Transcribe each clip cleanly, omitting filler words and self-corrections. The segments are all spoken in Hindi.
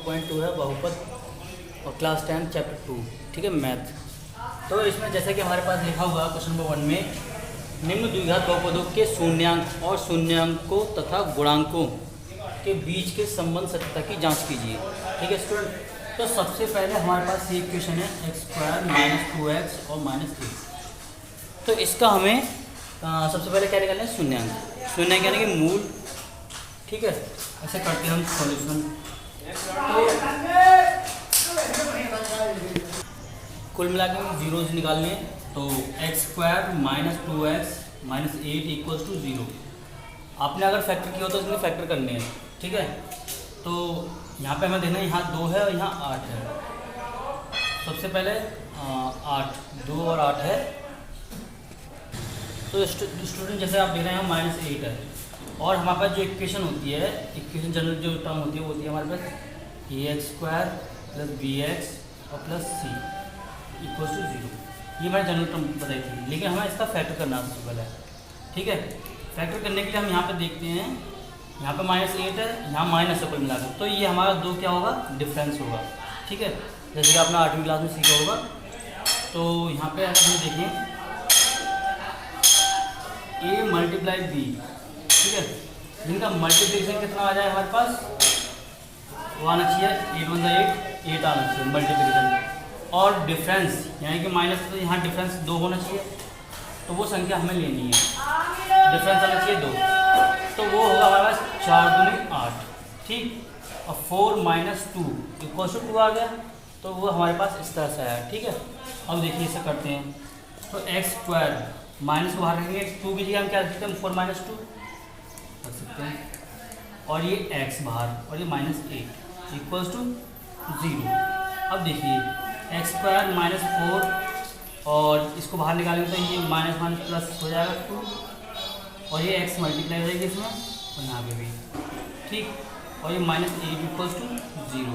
2.2 है बहुपद और क्लास 10 चैप्टर 2, ठीक है, मैथ। तो इसमें जैसे कि हमारे पास लिखा हुआ क्वेश्चन नंबर 1 में निम्न द्विघात बहुपदों के शून्यांक और शून्यांकों तथा गुणांकों के बीच के संबंध सत्यता की जांच कीजिए, ठीक है स्टूडेंट। तो सबसे पहले हमारे पास ये इक्वेशन है x² - 2x और -3। तो इसका हमें सबसे पहले क्या निकालना है, शून्यांक। शून्यांक यानी कि मूल, ठीक है। ऐसे करते हैं हम सॉल्यूशन। तो कुल मिला के जीरोज निकालने हैं। तो x² - 2x - 8 = 0। आपने अगर फैक्टर किया हो तो इसमें फैक्टर करने हैं, ठीक है। तो यहाँ पे हमें देखना है, यहाँ 2 है और यहाँ 8 है। सबसे पहले 8, 2 और 8 है। तो स्टूडेंट जैसे आप देख रहे हैं -8 है और हमारे पास जो इक्वेशन होती है, इक्वेशन जनरल जो टर्म होती है वो होती है हमारे पास ax² + bx और +c = 0। ये मैंने जनरल टर्म बताई थी, लेकिन हमें इसका फैक्टर करना है सबसे पहले, ठीक है। फैक्टर करने के लिए हम यहाँ पे देखते हैं, यहाँ पे -8 है, यहाँ माइनस है कुल मिलाकर। तो ये हमारा 2 क्या होगा, डिफरेंस होगा, ठीक है। जैसे कि आपने 8वीं क्लास में सीखा होगा। तो यहाँ पे हम देखें a × b, ठीक है। इनका मल्टीप्लिकेशन कितना आ जाए हमारे पास, वो आना चाहिए 8 × 1 8 आना चाहिए मल्टीप्लिकेशन। और डिफरेंस यानी कि माइनस, तो यहाँ डिफरेंस 2 होना चाहिए। तो वो संख्या हमें लेनी है, डिफरेंस आना चाहिए 2। तो वो होगा हमारे पास 4 दूनी 8, ठीक। और 4 - 2 = 2 आ गया। तो वो हमारे पास इस तरह से आया, ठीक है। अब देखिए इसे करते हैं। तो x² माइनस को बाहर रखेंगे, 2 की जगह हम क्या रख सकते हैं, 4 - 2 रख सकते हैं। और ये x बाहर और ये -8 = 0। अब देखिए x² - 4 और इसको बाहर निकालेंगे तो ये माइनस प्लस हो जाएगा 2 और ये x मल्टीप्लाई हो जाएगी इसमें और यहाँ पे भी, ठीक। और ये -8 = 0।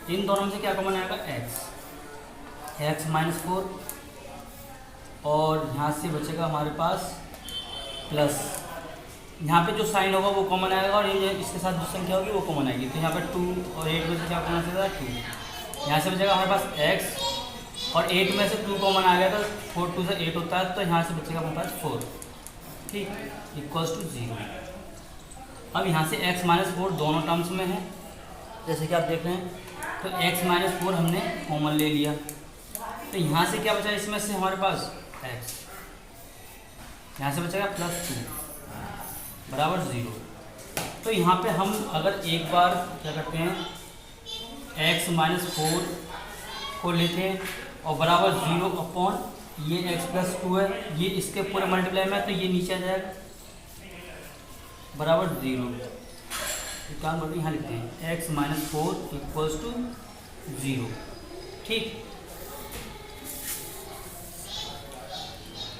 इन दोनों में से क्या कॉमन आएगा, x -4 और यहाँ से बचेगा हमारे पास प्लस, यहाँ पे जो साइन होगा वो कॉमन आएगा और ये इसके साथ जो संख्या होगी वो कॉमन आएगी। तो यहाँ पे 2 और 8 में से क्या कॉमन आ जाएगा, 2। यहाँ से बचेगा हमारे पास x और 8 में से 2 कॉमन आ गया तो 4 2 से 8 होता है। तो यहाँ से बचेगा हमारे पास 4, ठीक, = 0। अब यहाँ से x - 4 दोनों टर्म्स में है, जैसे कि आप देख रहे हैं। तो x - 4 हमने कॉमन ले लिया। तो यहाँ से क्या बचा, इसमें से हमारे पास x, यहाँ से बचेगा +2 = 0। तो यहाँ पे हम अगर एक बार क्या करते हैं, x - 4 को लेते हैं और बराबर 0 ये x + 2 है, ये इसके पूरे मल्टीप्लाई में है तो ये नीचे आ जाएगा बराबर 0। काम करके यहाँ लिखते हैं x - 4 = 0, ठीक।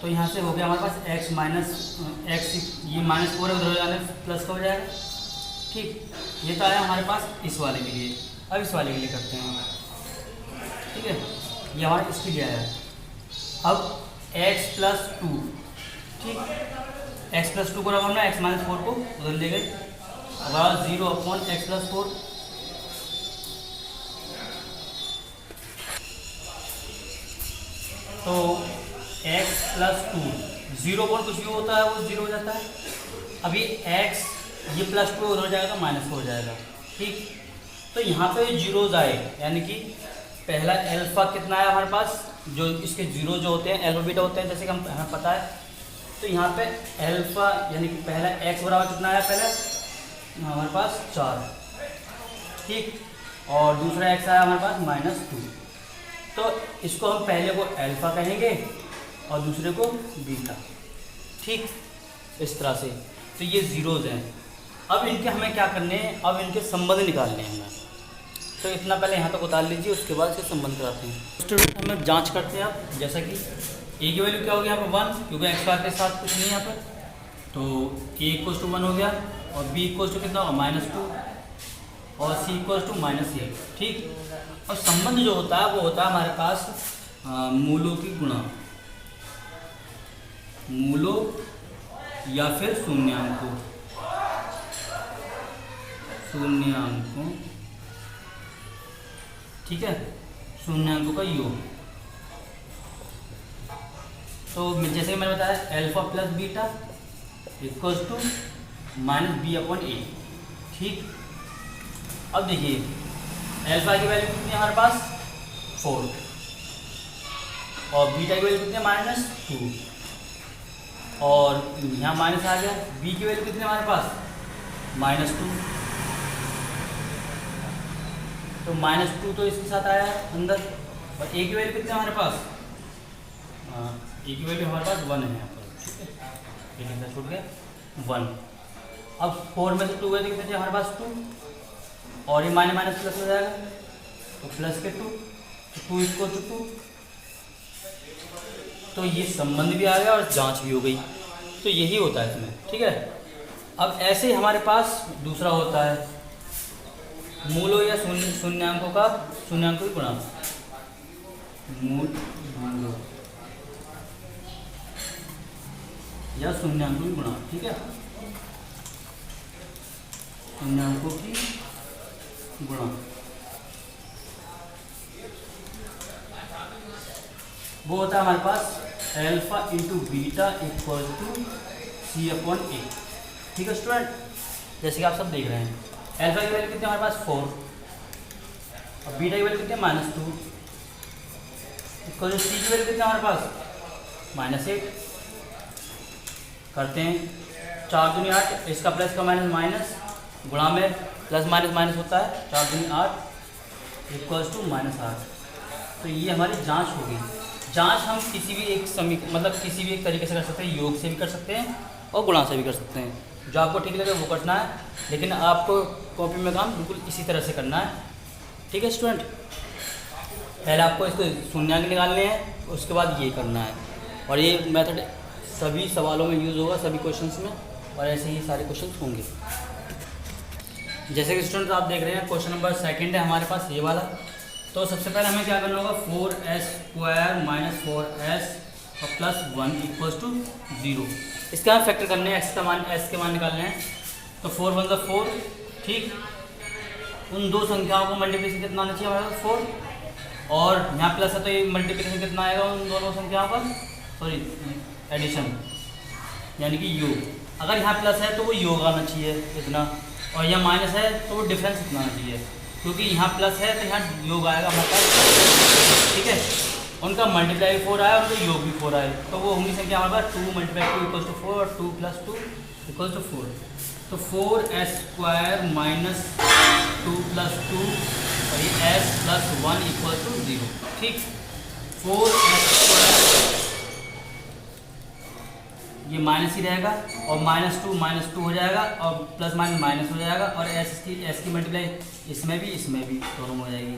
तो यहाँ से हो गया हमारे पास x ये -4 उधर हो जाने प्लस का हो जाएगा, ठीक। ये तो आया हमारे पास इस वाले के लिए। अब इस वाले के लिए करते हैं, ठीक है। ये हमारे इसके लिए आया। अब x + 2, ठीक। x + 2 को रखा हमने, x - 4 को उधर ले गए, अब 0 x + 4। तो x + 2 0 कुछ भी होता है वो 0 हो जाता है। अब ये x ये +2 उधर हो जाएगा, -4 हो जाएगा, ठीक। तो यहाँ पे जीरोज आए यानी कि पहला अल्फा कितना है हमारे पास, जो इसके जीरो जो होते हैं अल्फा बीटा होते हैं, जैसे कि हमें पता है। तो यहाँ पे अल्फा यानी कि पहला x बराबर कितना आया, पहले हमारे पास 4, ठीक। और दूसरा x आया हमारे पास -2। तो इसको हम पहले को अल्फा कहेंगे और दूसरे को बीटा, ठीक, इस तरह से। तो ये जीरोज हैं। अब इनके हमें क्या करने हैं, अब इनके संबंध निकालने हैं हमें। तो इतना पहले यहाँ तक उतार लीजिए, उसके बाद इसके संबंध कराते हैं। स्टूडेंट हमें जांच करते हैं आप, जैसा कि a की वैल्यू क्या होगी यहाँ पर 1, क्योंकि x² के साथ कुछ नहीं यहाँ पर। तो a = 1 हो गया और b = कितना होगा, -2 और c = -8, ठीक। और संबंध जो होता है वो होता है हमारे पास मूलों की गुणा, मूलों या फिर शून्यांकों ठीक है, शून्यांकों का योग। तो जैसे कि मैंने बताया alpha plus beta equals to minus B upon A. ठीक, अब देखिए अल्फा की वैल्यू कितनी है हमारे पास 4 और बीटा की वैल्यू कितनी है -2 और यहाँ माइनस आ गया। बी की वैल्यू कितनी है हमारे पास -2, तो -2 तो इसके साथ आया है अंदर। और ए की वैल्यू कितनी है हमारे पास, ए की वैल्यू हमारे पास 1 है यहाँ पर। ठीक है, छूट गया 1। अब 4 में से 2 है तो कितने हमारे पास 2 और ये माइनस प्लस हो जाएगा तो प्लस के 2, तो 2 इक्वल टू 2। तो ये संबंध भी आ गया और जांच भी हो गई। तो यही होता है इसमें। ठीक है, अब ऐसे ही हमारे पास दूसरा होता है मूलों या शून्यांकों का शून्यांकों की गुणा। मूल या शून्यांकों की गुणा। ठीक है, शून्यांकों की गुणा वो होता है हमारे पास alpha into beta equal to C upon A. ठीक है स्टूडेंट, जैसे कि आप सब देख रहे हैं अल्फा की वैल्यू कितनी है हमारे पास 4 और बीटा की वैल्यू कितनी है -2 इक्वल टू सी की वैल्यू कितनी है हमारे पास -8। करते हैं 4 दूनी 8, इसका प्लस का माइनस माइनस गुणा में प्लस माइनस माइनस होता है 4 दूनी 8 इक्वल्स टू -8। तो ये हमारी जांच होगी। जांच हम किसी भी एक किसी भी एक तरीके से कर सकते हैं, योग से भी कर सकते हैं और गुणा से भी कर सकते हैं। जो आपको ठीक लगे वो करना है, लेकिन आपको कॉपी में काम बिल्कुल इसी तरह से करना है। ठीक है स्टूडेंट, पहले आपको इसको शून्यांक निकालने हैं, उसके बाद ये करना है और ये मेथड सभी सवालों में यूज़ होगा, सभी क्वेश्चंस में, और ऐसे ही सारे क्वेश्चंस होंगे। जैसे कि स्टूडेंट्स आप देख रहे हैं क्वेश्चन नंबर 2 है हमारे पास ये वाला। तो सबसे पहले हमें क्या करना होगा 4s² - 4s और +1 इक्वल्स टू 0। इसका हम फैक्टर करने हैं, s के मान निकालने हैं। तो 4 × 1 = 4। ठीक, उन दो संख्याओं को मल्टीप्लिकेशन कितना आना चाहिए हमारे पास 4 और यहाँ प्लस है तो ये मल्टीप्लिकेशन कितना आएगा उन दोनों संख्याओं का, सॉरी एडिशन यानी कि योग। अगर यहाँ प्लस है तो वो योग आना चाहिए इतना और यहाँ माइनस है तो वो डिफरेंस इतना आना चाहिए, क्योंकि यहाँ प्लस है तो यहाँ योग आएगा हमारे पास। ठीक है, उनका मल्टीप्लाई 4 आया, उनका योग भी 4 आए, तो वो होंगी संख्या हमारे पास 2 × 2 = 4 और 2 + 2 = 4। तो 4s² - 2 + 2 और ये s + 1 = 0। ठीक, 4s² ये माइनस ही रहेगा और -2 हो जाएगा और प्लस माइनस हो जाएगा और s की मल्टीप्लाई इसमें भी दोनों में हो जाएगी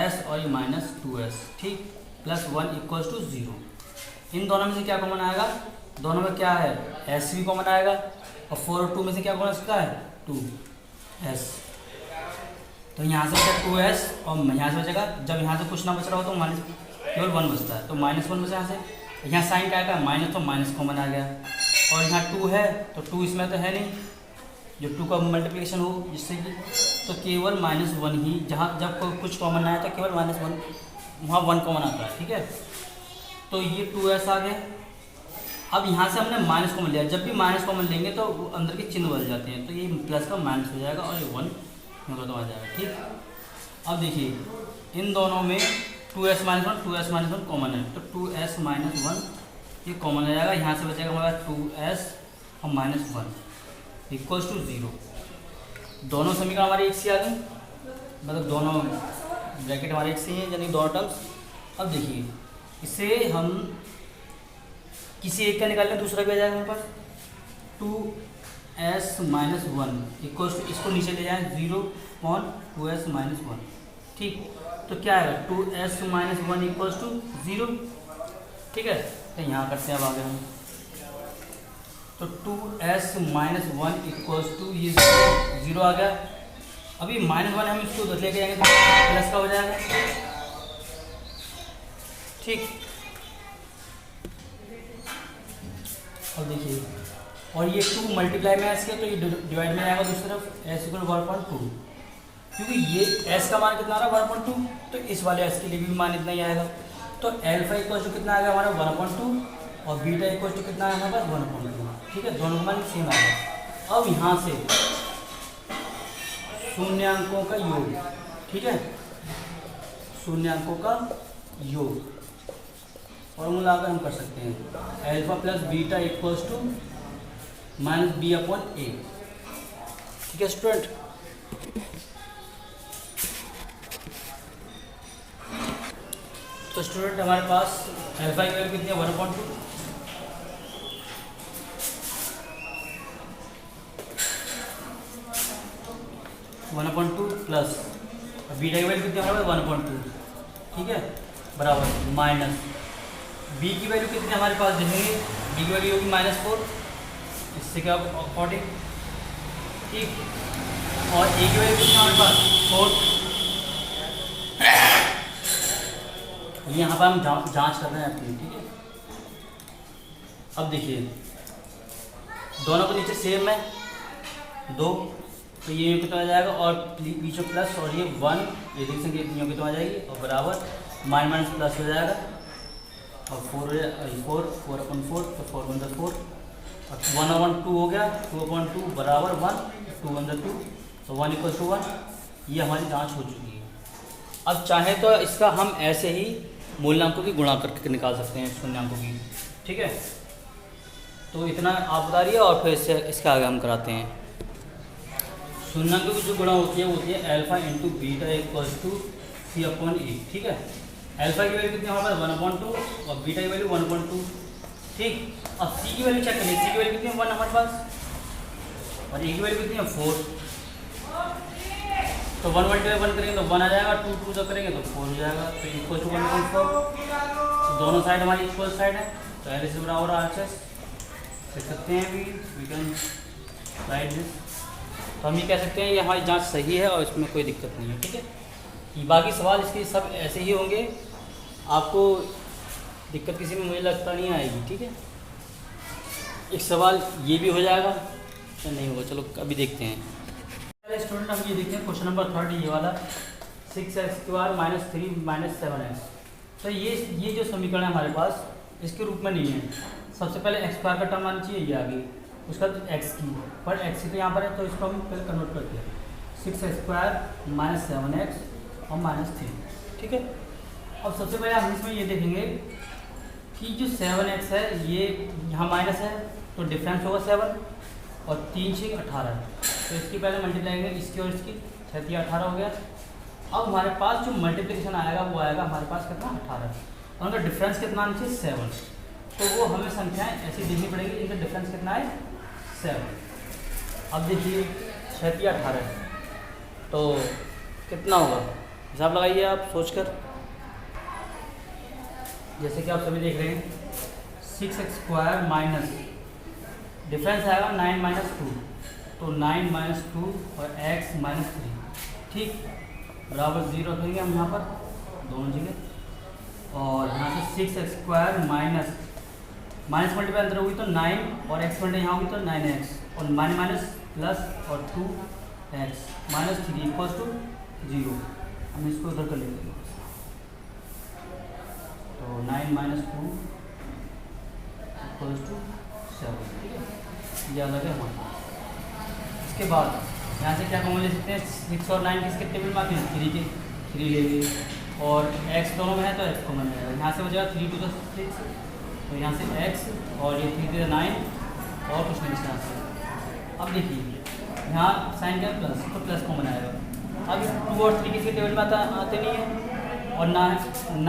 s और ये -2s। ठीक, +1 = 0। इन दोनों में से क्या कॉमन आएगा, दोनों में क्या है s भी कॉमन आएगा और 4 और 2 में से क्या कॉमन सकता है 2s। तो यहाँ से बचा 2s और यहाँ से बचेगा, जब यहाँ से कुछ ना बच रहा हो तो केवल 1 बचता है, तो -1 बचा यहाँ से। यहाँ साइन क्या आएगा माइनस, तो माइनस कॉमन आ गया और यहाँ 2 है तो 2 इसमें तो है नहीं, जो 2 का मल्टीप्लिकेशन हो जिससे कि, तो केवल -1 ही, जहाँ जब कुछ कॉमन आया तो केवल -1 वहाँ 1 कॉमन आता है। ठीक है, तो ये 2s आ गए। अब यहाँ से हमने माइनस कॉमन लिया, जब भी माइनस कॉमन लेंगे तो अंदर के चिन्ह बदल जाते हैं, तो ये प्लस का माइनस हो जाएगा और ये 1 मतलब आ जाएगा। ठीक, अब देखिए इन दोनों में 2s - 1 कॉमन है, तो 2s - 1 ये कॉमन आ जाएगा। यहाँ से बचेगा हमारा 2s और -1 इक्वल्स टू 0। दोनों समीकरण हमारे एक से आ गए, मतलब दोनों ब्रैकेट हमारे एक से हैं, यानी दोनों टर्म्स। अब देखिए इसे हम किसी एक का निकाल लें, दूसरा भी आ जाएगा हमारे पास 2s - 1 इक्वल्स टू, इसको नीचे ले जाएँ 0/2s - 1। ठीक, तो क्या है 2s - 1 = 0। ठीक है, तो यहाँ करते हैं अब आगे हम, तो 2s - 1 = ये 0 आ गया। अभी -1 हम इसको उधर लेके जाएंगे तो प्लस का हो जाएगा। ठीक, अब देखिए और ये 2 मल्टीप्लाई में s के, तो ये डिवाइड में आएगा दूसरी तरफ, s = 1/2। क्योंकि ये एस का मान कितना आ रहा है 1.2, तो इस वाले एस के लिए भी मान इतना ही आएगा। तो अल्फा इक्वल टू कितना आएगा हमारा 1.2 और बीटा इक्वल टू कितना है हमारे पास 1.2। ठीक है, दोनों का मान सेम आएगा। अब यहाँ से शून्यांकों का योग, ठीक है, शून्यांकों का योग फॉर्मूला अगर हम कर सकते हैं alpha plus beta equals to minus B upon A. ठीक है स्टूडेंट, तो स्टूडेंट हमारे पास अल्फा की वैल्यू कितनी है 1.2, प्लस बीटा की वैल्यू कितनी है हमारे पास 1.2, ठीक है, बराबर माइनस बी की वैल्यू कितनी है हमारे पास देखेंगे, बी की वैल्यू होगी -4, इससे क्या अकॉर्डिंग, ठीक, और ए की वैल्यू कितनी है हमारे पास 4। यहाँ पर हम जांच कर रहे हैं अपनी, ठीक है। अब देखिए दोनों के नीचे सेम है 2, तो ये कितना आ जाएगा, और बीच में प्लस और ये 1, ये देख सकते हैं कितना आ जाएगी, और बराबर माइनस प्लस हो जाएगा और 4 हो जाएगा, 4/4, तो 4×4 और 1/2 हो गया, 2/2 बराबर 1, 2×2, तो 1 = 1। ये हमारी जांच हो चुकी है। अब चाहे तो इसका हम ऐसे ही मूल्यांकों की गुणा करके निकाल सकते हैं शून्यांकों की, ठीक है। तो इतना आप बता रही है और फिर इसके आगे हम कराते हैं। शून्यांकों की जो गुणा होती है alpha into beta equals to C/E, ठीक है। अल्फा की वैल्यू कितनी है हमारे पास 1.2 और बीटा की वैल्यू 1.2, ठीक। अब सी की वैल्यू चेक करिए, सी की वैल्यू कितनी है 1 हमारे पास, और ए की वैल्यू कितनी है 4, तो 1 × 1 करेंगे तो 1 आ जाएगा, 2 × 2 करेंगे तो 4 हो जाएगा, तो इक्वल टू 1.4। दोनों साइड हमारी इक्वल साइड है, तो एल से बराबर RHS लिख सकते हैं, वी कैन राइट दिस। तो हम ये कह सकते हैं ये हमारी जांच सही है और इसमें कोई दिक्कत नहीं है, ठीक है। बाकी सवाल इसके सब ऐसे ही होंगे, आपको दिक्कत किसी में मुझे लगता नहीं आएगी, ठीक है। एक सवाल ये भी हो जाएगा या नहीं होगा, चलो अभी देखते हैं। स्टूडेंट हम ये देखते हैं क्वेश्चन नंबर 3 ये वाला 6x² - 3 - 7x। तो ये जो समीकरण है हमारे पास इसके रूप में नहीं है। सबसे पहले x² का टर्म आना चाहिए, ये आ गई, उसका x की, पर x की तो यहाँ पर है, तो इसको हम पहले कन्वर्ट करते हैं 6x² - 7x और -3, ठीक है। अब सबसे पहले हम इसमें ये देखेंगे कि जो 7x है ये यहाँ माइनस है, तो डिफरेंस होगा 7, और 3 × 6 = 18, तो इसकी पहले मल्टीप्लाई करेंगे इसकी और इसकी, 6 × 18 हो गया। अब हमारे पास जो मल्टीप्लिकेशन आएगा वो आएगा हमारे पास कितना 18, और उनका डिफरेंस कितना आना चाहिए 7, तो वो हमें संख्याएं ऐसी देखनी पड़ेगी, इनका डिफरेंस कितना है 7। अब देखिए 6 × 18 तो कितना होगा, हिसाब लगाइए आप सोचकर, जैसे कि आप सभी देख रहे हैं 6x² माइनस डिफरेंस आएगा 9 - 2, तो 9 - 2 और x - 3, ठीक, बराबर 0 रखेंगे हम यहाँ पर दोनों जगह, और यहाँ से 6x² माइनस मल्टीप्लाई अंदर होगी तो 9 और x मल्टीप्लाई यहाँ होगी तो 9x, और माइनस प्लस और 2x -3 = 0। हम इसको इधर कर लेंगे, तो 9 - 2 = 7, ठीक है, ये अलग है हमारे पास। इसके बाद यहाँ से क्या कॉमन ले सकते हैं, 6 और 9 किसके टेबल में आते हैं 3 के, 3 ले लिए, और x दोनों में है तो x कॉमन रहेगा, यहाँ से बचेगा 3 × 2 = 6, तो यहाँ से x और ये 3 × 3 = 9 और कुछ नहीं यहाँ से। अब देखिए यहाँ साइन क्या प्लस, तो प्लस कॉमन आएगा। अब 2 और 3 किसके टेबल में आते नहीं है, और ना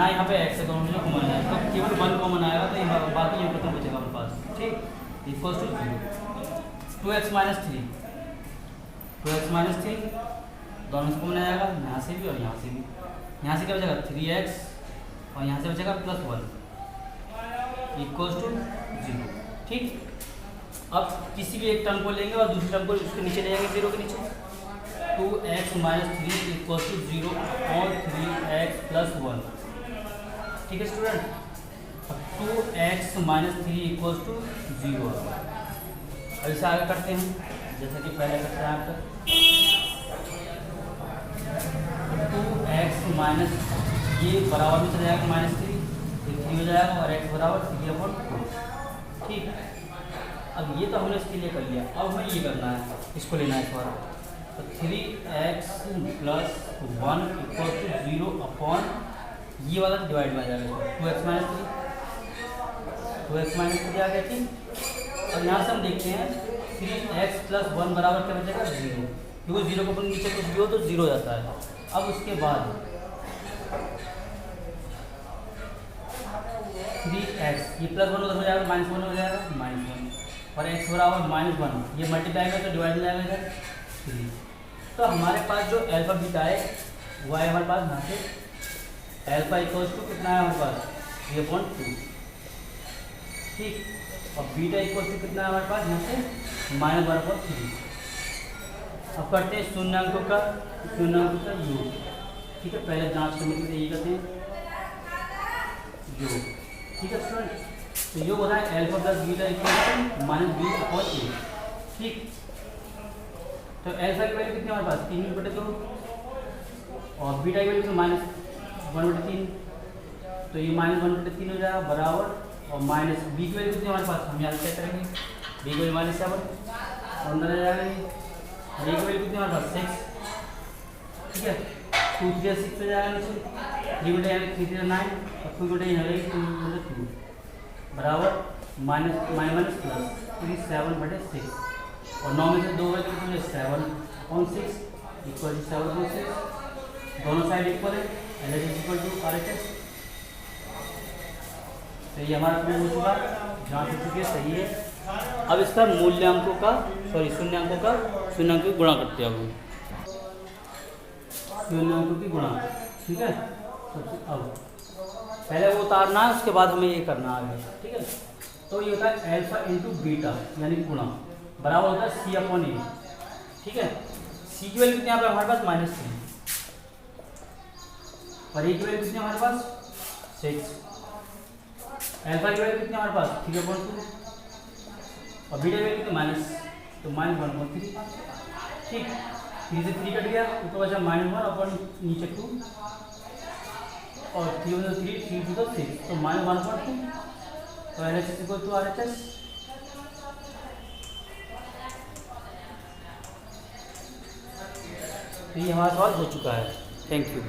यहाँ पे x है, दोनों में कॉमन है, तो केवल 1 कॉमन आएगा, तो बाकी यहाँ कितना बचेगा हमारे पास, ठीक, इक्वल्स टू 0। 2x - 3 दोनों से कॉमन आएगा, यहाँ से भी और यहाँ से भी। यहाँ से क्या बचेगा 3x और यहाँ से बचेगा +1 = 0, ठीक। अब किसी भी एक टर्म को लेंगे और दूसरे टर्म को उसके नीचे ले जाएंगे 0 के नीचे, 2x - 3 = 0 और 3x + 1, ठीक है स्टूडेंट। 2x - 3 = 0। अब इसे आगे करते हैं जैसे कि पहले करते हैं आपका। माइनस ये बराबर में चला जाएगा -3, ये 3 हो जाएगा और x बराबर 3/2। ठीक, अब ये तो हमने इसके लिए कर लिया, अब हमें ये करना है, इसको लेना है थोड़ा। तो 3x + 1 = 0 अपॉन ये वाला डिवाइड में आ जाएगा 2x - 3 आ गया। ठीक, और यहाँ से हम देखते हैं 3x + 1 बराबर क्या बचेगा 0, क्योंकि 0 को अपन नीचे कुछ भी हो तो 0 हो जाता है। अब उसके बाद 3x ये +1 उधर हो जाएगा, -1 हो जाएगा, -1 और x बराबर -1, ये मल्टीप्लाई में तो डिवाइड में जाएगा इधर 3। तो हमारे पास जो अल्फा बीटा है वो है हमारे पास यहाँ से अल्फा = कितना है हमारे पास 3/2। ठीक, और बीटा = कितना है हमारे पास यहाँ से -1/3। अब करते हैं शून्यांकों का योग। ठीक है, पहले जांच करने के लिए ये करते हैं योग। ठीक है स्टूडेंट, तो योग होता है अल्फा + बीटा = -b/a। ठीक, तो अल्फा की वैल्यू कितनी हमारे पास 3/2 और बीटा की वैल्यू -1/3, तो ये -1/3 हो जाएगा बराबर, और माइनस बी की वैल्यू कितनी हमारे पास हम यहाँ चेक करेंगे, बी की वैल्यू -7 अंदर आ जाएगा, ये की वैल्यू कितनी हमारे पास 6। ठीक है, 2 3 6 हो जाएगा नीचे, 3 × 3 3 9 और 2 × 2 बराबर -+3 और 9 में से 2 वैल्यू कितनी है 7/6 = 7/6, दोनों साइड इक्वल है, LHS = RHS। तो ये हमारा प्रूव हो चुका, जांच हो चुकी है, सही है। अब इसका शून्यांकों की गुणा करते हैं। अब शून्यांकों की गुणा, ठीक है। अब पहले वो उतारना है, उसके बाद हमें ये करना है आगे। ठीक है, तो ये होता है अल्फा × बीटा यानी गुणा बराबर होता है C/A। ठीक है, C की वैल्यू कितनी यहाँ पे हमारे पास -3 और A की वैल्यू कितनी हमारे पास 6, अल्फा की वैल्यू कितनी हमारे पास 3/2 और बीटा की वैल्यू कितनी तो -1/3। ठीक, 3 से 3 कट गया, ऊपर बचा -1 अपन नीचे 2 और 3 × 3 3 × 6 तो -1/2, तो LHS = RHS। तो ये हमारा सवाल हो चुका है। Thank you.